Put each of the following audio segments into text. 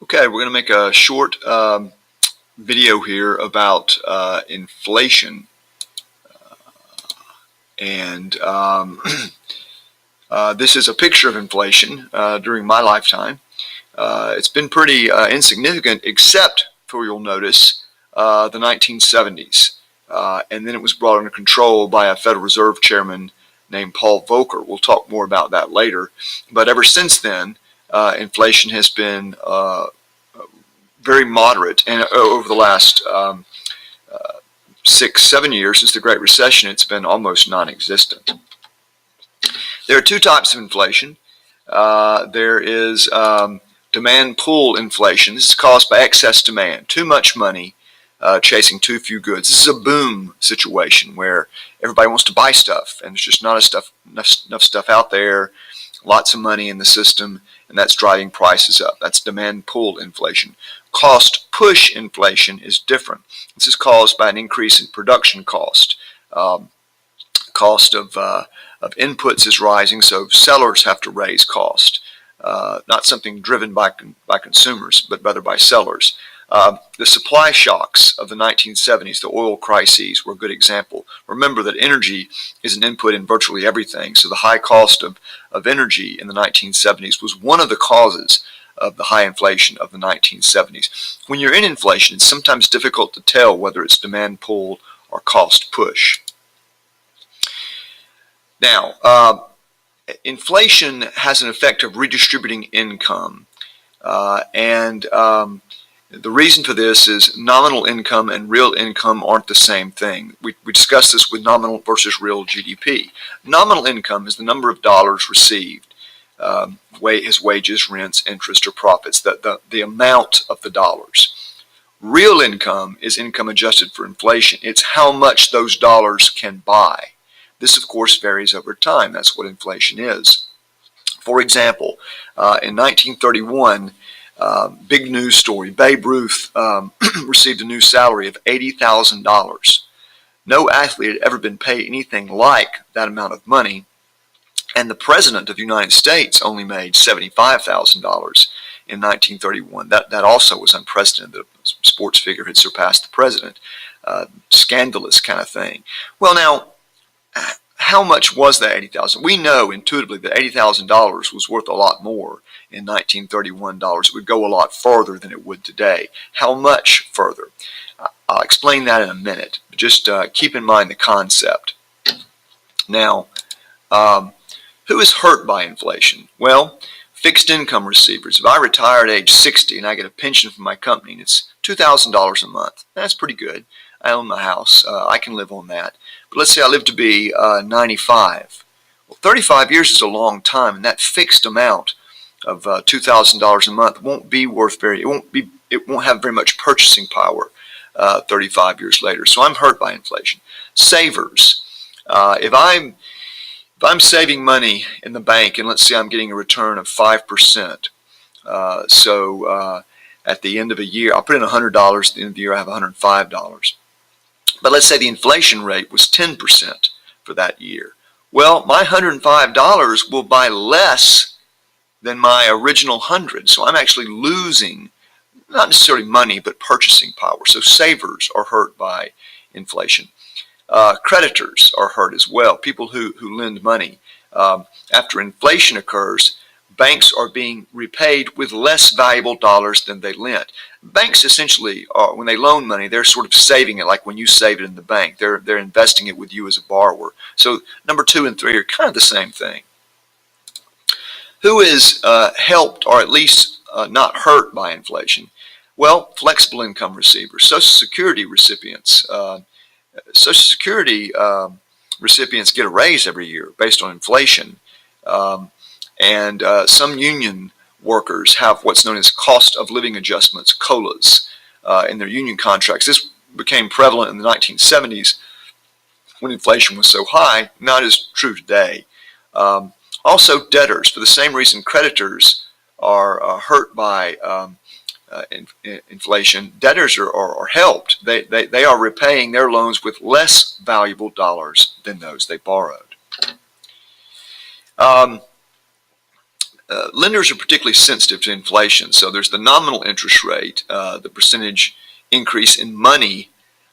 Okay, we're going to make a short video here about inflation. And this is a picture of inflation during my lifetime. It's been pretty insignificant, except for, you'll notice, the 1970s. And then it was brought under control by a Federal Reserve chairman named Paul Volcker. We'll talk more about that later. But ever since then, inflation has been very moderate, and over the last 6-7 years since the Great Recession, it's been almost non-existent. There are two types of inflation. There is demand pull inflation. This is caused by excess demand, too much money chasing too few goods. This is a boom situation where everybody wants to buy stuff, and there's just not enough stuff out there, lots of money in the system, and that's driving prices up. That's demand pull inflation. Cost push inflation is different. This is caused by an increase in production cost. Cost of inputs is rising, so sellers have to raise cost. Not something driven by consumers, but rather by sellers. The supply shocks of the 1970s, the oil crises, were a good example. Remember that energy is an input in virtually everything, so the high cost of energy in the 1970s was one of the causes of the high inflation of the 1970s. When you're in inflation, it's sometimes difficult to tell whether it's demand pull or cost push. Now, inflation has an effect of redistributing income, and the reason for this is nominal income and real income aren't the same thing. We discussed this with nominal versus real GDP. Nominal income is the number of dollars received, as wages, rents, interest, or profits, the amount of the dollars. Real income is income adjusted for inflation. It's how much those dollars can buy. This, of course, varies over time. That's what inflation is. For example, in 1931, big news story, Babe Ruth received a new salary of $80,000. No athlete had ever been paid anything like that amount of money, and the President of the United States only made $75,000 in 1931. That also was unprecedented. The sports figure had surpassed the President. Scandalous kind of thing. Well, now, how much was that $80,000? We know intuitively that $80,000 was worth a lot more in 1931 dollars. It would go a lot further than it would today. How much further? I'll explain that in a minute. Just keep in mind the concept. Now, who is hurt by inflation? Well, fixed income receivers. If I retire at age 60 and I get a pension from my company and it's $2,000 a month, that's pretty good. I own my house. I can live on that. But let's say I live to be 95. Well, 35 years is a long time, and that fixed amount of $2,000 a month won't be worth it won't have very much purchasing power 35 years later. So I'm hurt by inflation. Savers. If I'm saving money in the bank, and let's say I'm getting a return of 5%, at the end of a year, I'll put in $100. At the end of the year, I have $105. But let's say the inflation rate was 10% for that year. Well, my $105 will buy less than my original 100. So I'm actually losing, not necessarily money, but purchasing power. So savers are hurt by inflation. Creditors are hurt as well. People who lend money. After inflation occurs, banks are being repaid with less valuable dollars than they lent. Banks essentially are, when they loan money, they're sort of saving it like when you save it in the bank. They're investing it with you as a borrower. So number 2 and 3 are kind of the same thing. Who is helped or at least not hurt by inflation? Well, flexible income receivers, Social Security recipients. Social Security recipients get a raise every year based on inflation. And some union workers have what's known as cost of living adjustments, COLAs, in their union contracts. This became prevalent in the 1970s when inflation was so high, not as true today. Also, debtors. For the same reason creditors are hurt by inflation, debtors are helped. They are repaying their loans with less valuable dollars than those they borrowed. lenders are particularly sensitive to inflation. So there's the nominal interest rate, the percentage increase in money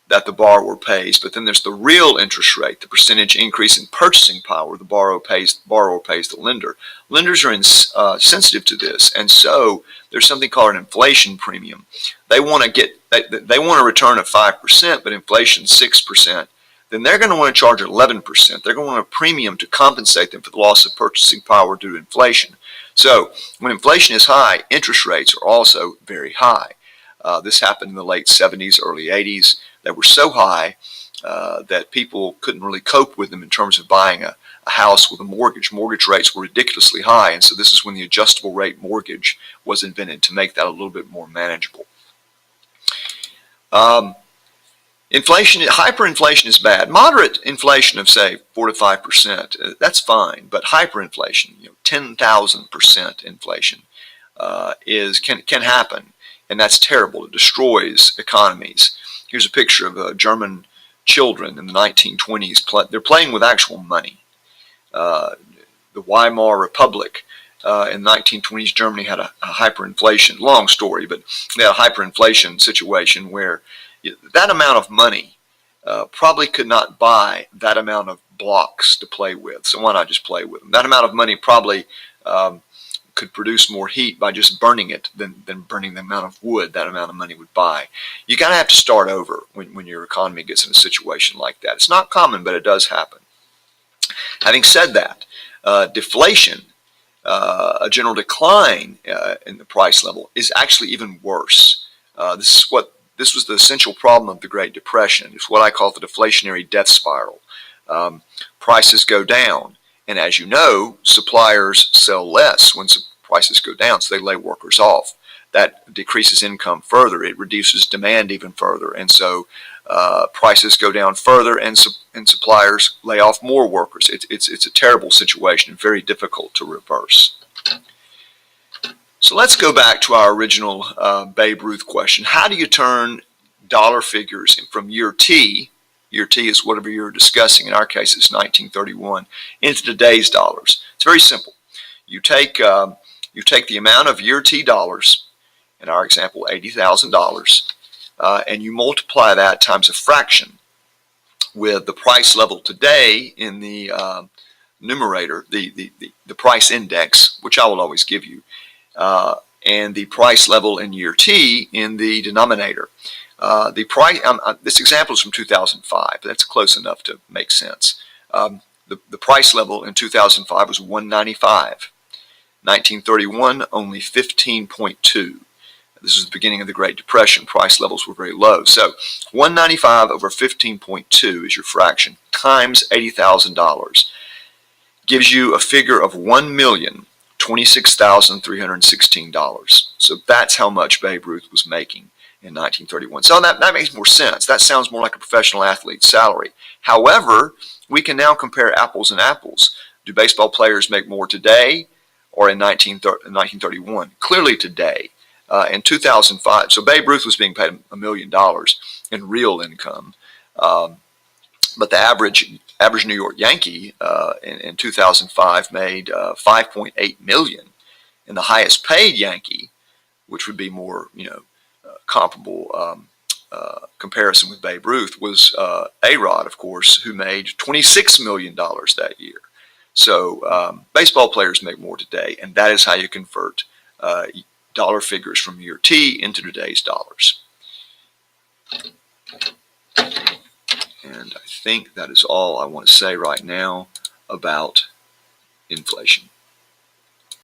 that the borrower pays, but then there's the real interest rate, the percentage increase in purchasing power the borrower pays the lender. Lenders are sensitive to this, and so there's something called an inflation premium. They want a return of 5%, but inflation 6%. Then they're going to want to charge 11%. They're going to want a premium to compensate them for the loss of purchasing power due to inflation. So when inflation is high, interest rates are also very high. This happened in the late 70s, early 80s. They were so high that people couldn't really cope with them in terms of buying a house with a mortgage. Mortgage rates were ridiculously high, and so this is when the adjustable rate mortgage was invented to make that a little bit more manageable. Hyperinflation is bad. Moderate inflation of, say, 4 to 5%, that's fine. But hyperinflation, 10,000% inflation, can happen, and that's terrible. It destroys economies. Here's a picture of German children in the 1920s. They're playing with actual money. The Weimar Republic in the 1920s, Germany had a hyperinflation. Long story, but they had a hyperinflation situation where that amount of money probably could not buy that amount of blocks to play with. So why not just play with them? That amount of money probably could produce more heat by just burning it than burning the amount of wood that amount of money would buy. You kind of have to start over when your economy gets in a situation like that. It's not common, but it does happen. Having said that, deflation, a general decline in the price level, is actually even worse. This was the essential problem of the Great Depression. It's what I call the deflationary death spiral. Prices go down, and as you know, suppliers sell less when prices go down, so they lay workers off. That decreases income further. It reduces demand even further, and so prices go down further, and suppliers lay off more workers. It's a terrible situation and very difficult to reverse. So let's go back to our original Babe Ruth question. How do you turn dollar figures from year T is whatever you're discussing, in our case it's 1931, into today's dollars? It's very simple. You take the amount of year T dollars, in our example $80,000, and you multiply that times a fraction with the price level today in the numerator, the price index, which I will always give you, and the price level in year T in the denominator. This example is from 2005. But that's close enough to make sense. The price level in 2005 was $195. 1931, only 15.2. This is the beginning of the Great Depression. Price levels were very low. So 195 over 15.2 is your fraction, times $80,000. Gives you a figure of $1,026,316. So that's how much Babe Ruth was making in 1931. So that makes more sense. That sounds more like a professional athlete's salary. However, we can now compare apples and apples. Do baseball players make more today or in 1931? Clearly today. In 2005, so Babe Ruth was being paid $1 million in real income, but the average New York Yankee in 2005 made $5.8 million, and the highest paid Yankee, which would be more comparable comparison with Babe Ruth, was A-Rod, of course, who made $26 million that year. So baseball players make more today, and that is how you convert dollar figures from year T into today's dollars. And I think that is all I want to say right now about inflation.